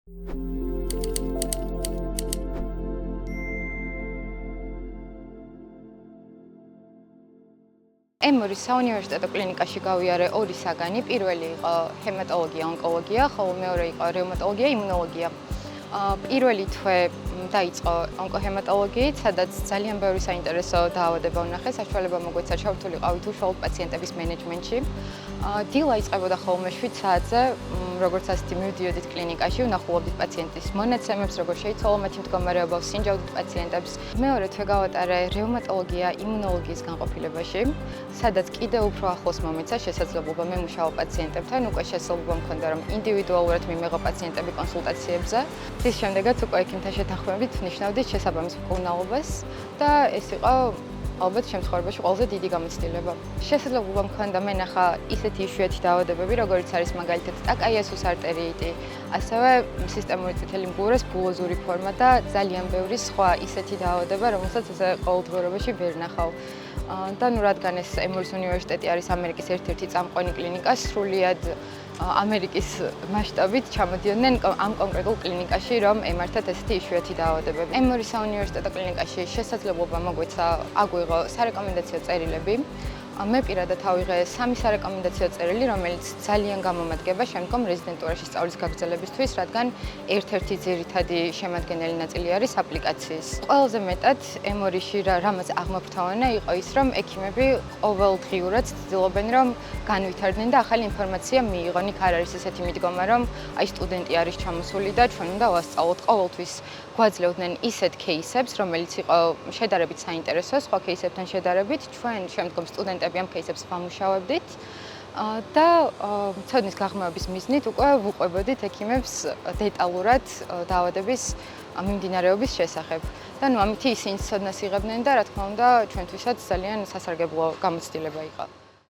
ემორის საუნივერსიტეტო კლინიკაში გავიარე 2 საგანი. პირველი იყო ჰემატოლოგია, ონკოლოგია, ხოლო მეორე იყო რევმატოლოგია, იმუნოლოგია. პირველი თვე დაიწყო ონკოჰემატოლოგიით, სადაც ძალიან ბევრი საინტერესო დაავადება ვნახე, საშუალება მოგვეცა ჩავთვლილიყავით უშუალოდ პაციენტების მენეჯმენტში. დილა იწყებოდა ხოლმე 7 საათზე, როგორც ასეთი მივდიოდით კლინიკაში, ვნახულობდით პაციენტის მონაცემებს, როგორ შეიცვალა მათი მდგომარეობა, ვსინჯავდით პაციენტებს. მეორე თვე გავატარე რევმატოლოგია, იმუნოლოგიის განყოფილებაში, სადაც კიდევ უფრო ახლოს მომეცა შესაძლებლობა მემუშაო პაციენტებთან, უკვე შესაძლებლობა მქონდა რომ ინდივიდუალურად მიმეღო პაციენტები კონსულტაციებზე. რის შემდეგაც უკვე ექიმთან შეთანხმებით ვნიშნავდით შესაბამის მკურნალობას და ეს იყო ალბათ შემთხვევაში ყველაზე დიდი გამოცდილება. შესაძლებლობა მქონდა მენახა ისეთი იშვიათი დაავადებები, როგორიც არის მაგალითად ტაკაიასუს არტერიიტი, ასევე სისტემური წითელი მგურეს ბულოზური ფორმა და ძალიან ბევრი სხვა ისეთი დაავადება, რომელსაც ესე ყოველდღიურობაში ვერ ნახავ. და რადგან ეს ემორის უნივერსიტეტი არის ამერიკის ერთ-ერთი წამყვანი კლინიკა, სრულიად ამერიკის მასშტაბით ჩამოდიოდნენ ამ კონკრეტულ კლინიკაში, რომ ემართათ ესეთი იშვიათი დაავადებები. ემორის საუნივერსიტეტო კლინიკაში შესაძლებლობა მოგვეცა აგვიღო სარეკომენდაციო წერილები. მე პირადად ავიღე 3 სარეკომენდაციო წერილი, რომელიც ძალიან გამომადგება შემდგომ რეზიდენტურაში სწავლის გაგრძელებისთვის, რადგან ერთ-ერთი ძირითადი შემადგენელი ნაწილი არის აპლიკაციის. ყველაზე მეტად ემორიში რამაც აღმოფრთოვანა იყო ის, რომ ექიმები ყოველდღიურად ცდილობენ, რომ განვითარდნენ და ახალი ინფორმაცია მიიღონ. იქ არ არის ესეთი მიდგომა, რომ აი სტუდენტი არის ჩამოსული და ჩვენ უნდა ვასწავლოთ. ყოველთვის გვაძლევდნენ ისეთ кейსებს, რომელიც იყო შედარებით საინტერესო, სხვა кейსებთან შედარებით. ჩვენ შემდგომ სტუდენტები ამ кейსებს ვამუშავებდით და ცოდნის გაღრმავების მიზნით უკვე ვუყვებოდით ექიმებს დეტალურად დაავადების მიმდინარეობის შესახებ. და ამითი ისინი ცოდნას იღებდნენ და რა თქმა უნდა ჩვენთვისაც ძალიან სასარგებლო გამოცდილება იყო.